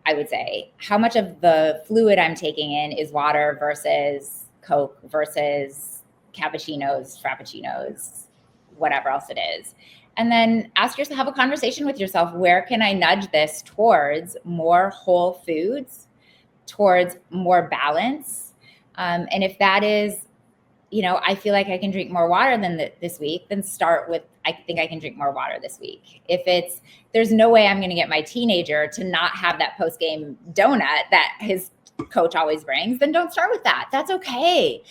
I would say, how much of the fluid I'm taking in is water versus Coke versus cappuccinos, frappuccinos, whatever else it is. And then ask yourself, have a conversation with yourself. Where can I nudge this towards more whole foods, towards more balance? And if that is, I feel like I can drink more water than this week, then start with, I think I can drink more water this week. If it's, there's no way I'm going to get my teenager to not have that post-game donut that his coach always brings, then don't start with that. That's okay.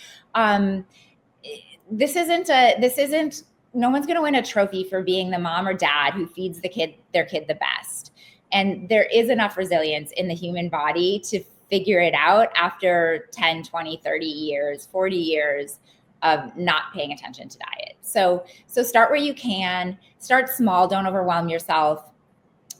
This isn't, no one's going to win a trophy for being the mom or dad who feeds their kid the best. And there is enough resilience in the human body to figure it out after 10, 20, 30 years, 40 years of not paying attention to diet. So start where you can, start small, don't overwhelm yourself.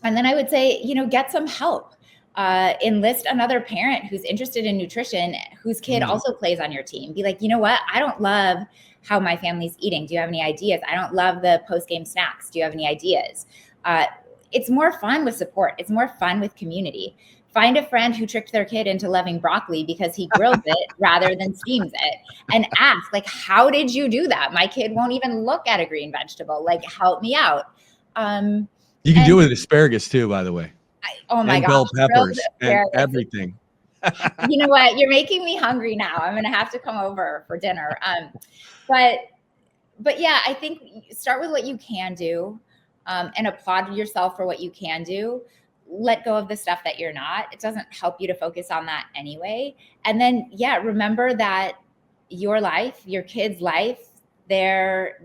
And then I would say, get some help. Enlist another parent who's interested in nutrition, whose kid also plays on your team. Be like, you know what? I don't love how my family's eating. Do you have any ideas? I don't love the post-game snacks. Do you have any ideas? It's more fun with support. It's more fun with community. Find a friend who tricked their kid into loving broccoli because he grills it rather than steams it, and ask, like, how did you do that? My kid won't even look at a green vegetable. Like, help me out. You can do it with asparagus too, by the way. Oh my gosh. Bell peppers and everything. You know what? You're making me hungry now. I'm going to have to come over for dinner. But yeah, I think start with what you can do, and applaud yourself for what you can do. Let go of the stuff that you're not. It doesn't help you to focus on that anyway. And then, remember that your life, your kid's life, their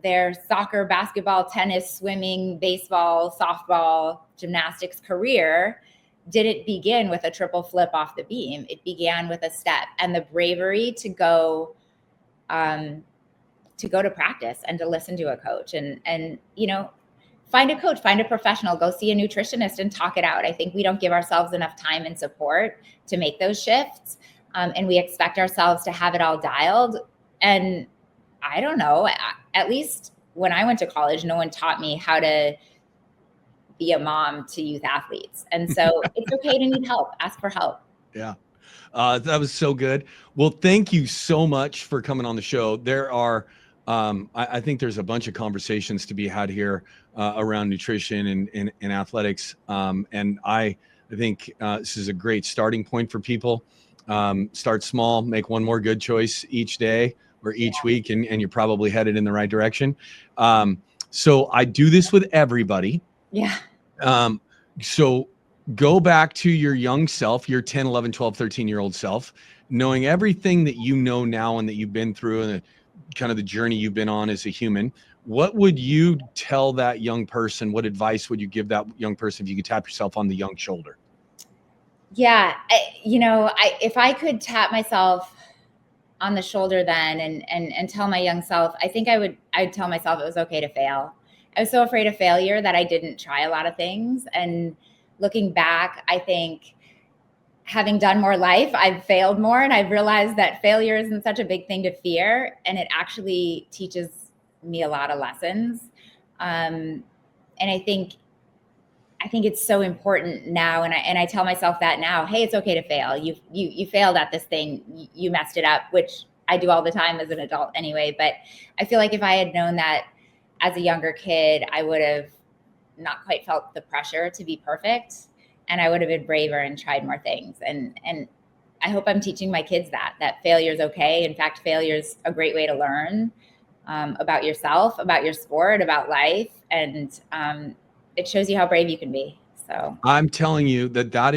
soccer, basketball, tennis, swimming, baseball, softball, gymnastics career didn't begin with a triple flip off the beam. It began with a step and the bravery to go to practice and to listen to a coach and find a coach, find a professional, go see a nutritionist and talk it out. I think we don't give ourselves enough time and support to make those shifts. And we expect ourselves to have it all dialed. And I don't know, at least when I went to college, no one taught me how to be a mom to youth athletes. And so it's okay to need help. Ask for help. Yeah. That was so good. Well, thank you so much for coming on the show. There are, I think there's a bunch of conversations to be had here around nutrition and athletics. And I think this is a great starting point for people. Start small, make one more good choice each day or each week, and you're probably headed in the right direction. So I do this with everybody. Yeah. So go back to your young self, your 10, 11, 12, 13-year-old self, knowing everything that you know now and that you've been through and kind of the journey you've been on as a human. What would you tell that young person? What advice would you give that young person if you could tap yourself on the young shoulder? Yeah. If I could tap myself on the shoulder then and tell my young self, I think I'd tell myself it was okay to fail. I was so afraid of failure that I didn't try a lot of things. And looking back, I think having done more life, I've failed more, and I've realized that failure isn't such a big thing to fear, and it actually teaches me a lot of lessons. And I think it's so important now, and I tell myself that now. Hey, it's okay to fail. You failed at this thing. You messed it up, which I do all the time as an adult anyway. But I feel like if I had known that as a younger kid, I would have not quite felt the pressure to be perfect, and I would have been braver and tried more things. And I hope I'm teaching my kids that failure is okay. In fact, failure is a great way to learn about yourself, about your sport, about life, and it shows you how brave you can be. So I'm telling you that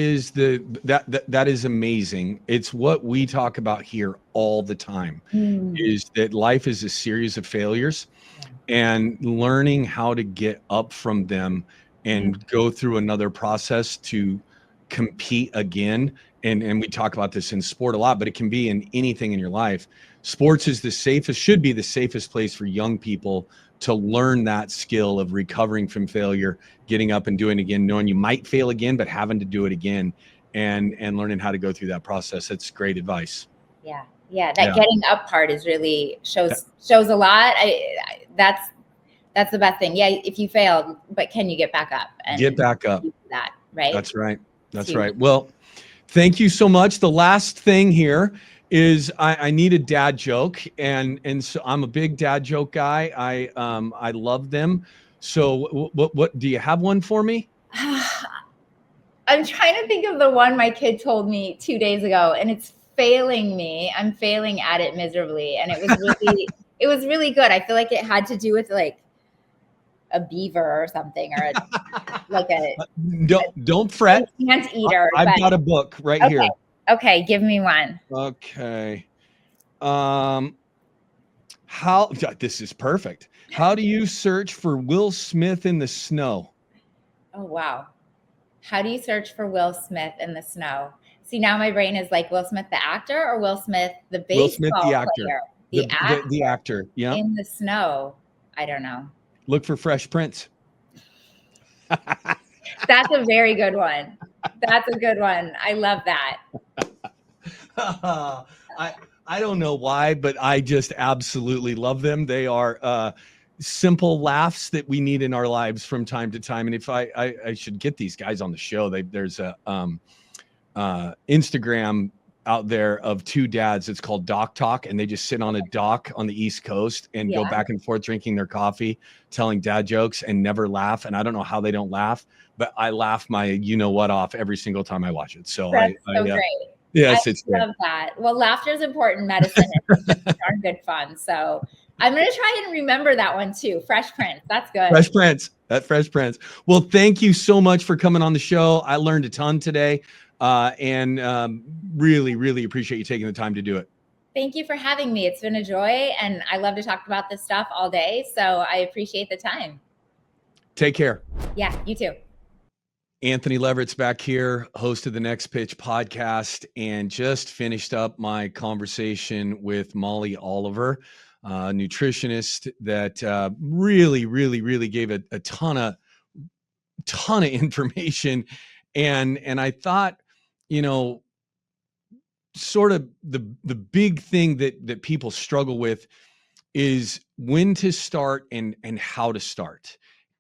is amazing. It's what we talk about here all the time, is that life is a series of failures. And learning how to get up from them and go through another process to compete again. And we talk about this in sport a lot, but it can be in anything in your life. Sports is should be the safest place for young people to learn that skill of recovering from failure, getting up and doing it again, knowing you might fail again, but having to do it again and learning how to go through that process. That's great advice. Yeah. Getting up part is really shows a lot. That's the best thing. Yeah. If you failed, but can you get back up and get back up? That right. That's right. That's right. Well, thank you so much. The last thing here is I need a dad joke, and so I'm a big dad joke guy. I love them. So what do you have one for me? I'm trying to think of the one my kid told me 2 days ago, and it's failing me. I'm failing at it miserably, and it was really good. I feel like it had to do with like a beaver or something, or don't fret. Anteater. I've got a book right here. Okay, give me one. Okay. This is perfect. How do you search for Will Smith in the snow? Oh, wow. How do you search for Will Smith in the snow? See, now my brain is like Will Smith, the actor, or Will Smith, the baseball Will Smith, the actor. player? The actor. Yeah. In the snow. I don't know. Look for Fresh Prince. That's a very good one. That's a good one. I love that. I don't know why, but I just absolutely love them. They are simple laughs that we need in our lives from time to time. And if I should get these guys on the show, there's a Instagram out there of two dads. It's called Dock Talk, and they just sit on a dock on the East Coast and go back and forth drinking their coffee, telling dad jokes, and never laugh. And I don't know how they don't laugh, but I laugh my you-know-what off every single time I watch it. So That's so great. Yes, it's love that. Well, laughter is important medicine. It's just darn good fun. So I'm going to try and remember that one too. Fresh Prince. That's good. Fresh Prince. Fresh Prince. Well, thank you so much for coming on the show. I learned a ton today, and really, really appreciate you taking the time to do it. Thank you for having me. It's been a joy, and I love to talk about this stuff all day. So I appreciate the time. Take care. Yeah, you too. Anthony Leverett's back here, host of the Next Pitch podcast, and just finished up my conversation with Molly Oliver, a nutritionist that really, really, really gave a ton of information. And I thought, sort of the big thing that people struggle with is when to start and how to start.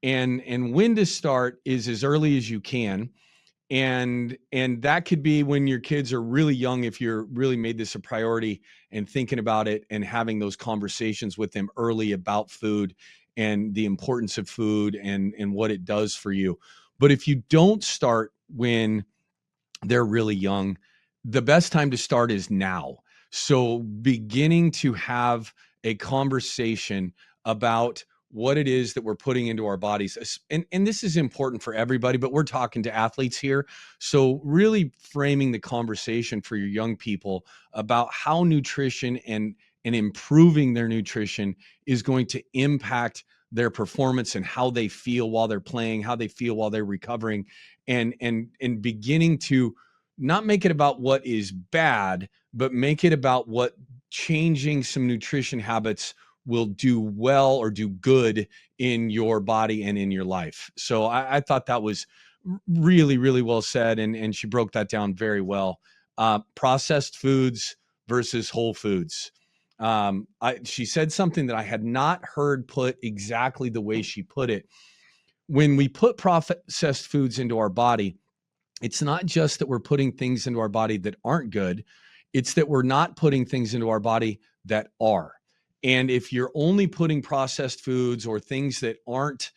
And when to start is as early as you can. And that could be when your kids are really young, if you're really made this a priority and thinking about it and having those conversations with them early about food and the importance of food and what it does for you. But if you don't start when they're really young, the best time to start is now. So beginning to have a conversation about what it is that we're putting into our bodies. And this is important for everybody, but we're talking to athletes here. So really framing the conversation for your young people about how nutrition and improving their nutrition is going to impact their performance and how they feel while they're playing, how they feel while they're recovering, and beginning to not make it about what is bad, but make it about what changing some nutrition habits will do well or do good in your body and in your life. So I thought that was really, really well said. And she broke that down very well. Processed foods versus whole foods. She said something that I had not heard put exactly the way she put it. When we put processed foods into our body, it's not just that we're putting things into our body that aren't good. It's that we're not putting things into our body that are. And if you're only putting processed foods or things that aren't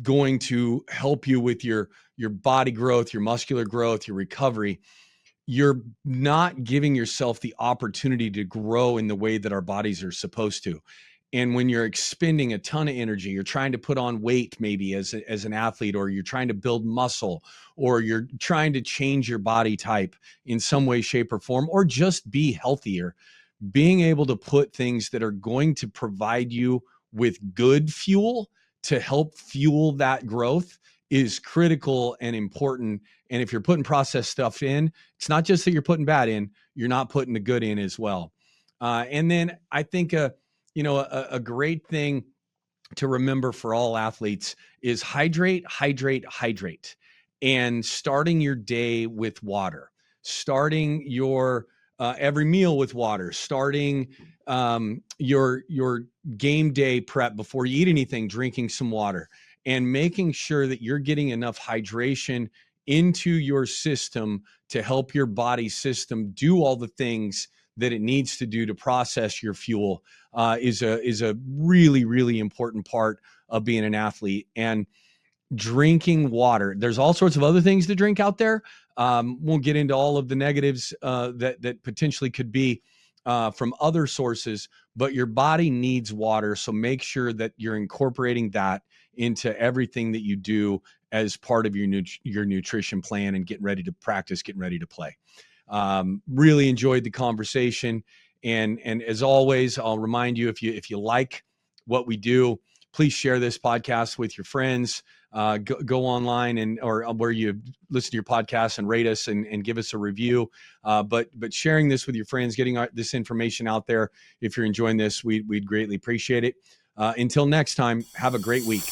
going to help you with your body growth, your muscular growth, your recovery, you're not giving yourself the opportunity to grow in the way that our bodies are supposed to. And when you're expending a ton of energy, you're trying to put on weight maybe as an athlete, or you're trying to build muscle, or you're trying to change your body type in some way, shape, or form, or just be healthier, being able to put things that are going to provide you with good fuel to help fuel that growth is critical and important. And if you're putting processed stuff in, it's not just that you're putting bad in, you're not putting the good in as well. And then I think a great thing to remember for all athletes is hydrate, hydrate, hydrate. And starting your day with water, starting your every meal with water, starting your game day prep before you eat anything, drinking some water, and making sure that you're getting enough hydration into your system to help your body system do all the things that it needs to do to process your fuel is a really, really important part of being an athlete. And drinking water. There's all sorts of other things to drink out there. Won't get into all of the negatives that potentially could be from other sources, but your body needs water. So make sure that you're incorporating that into everything that you do as part of your nutrition plan and getting ready to practice, getting ready to play. Really enjoyed the conversation. And as always, I'll remind you, if you like what we do, please share this podcast with your friends. Go online or where you listen to your podcast and rate us and give us a review. But sharing this with your friends, getting this information out there, if you're enjoying this, we'd greatly appreciate it. Until next time, have a great week.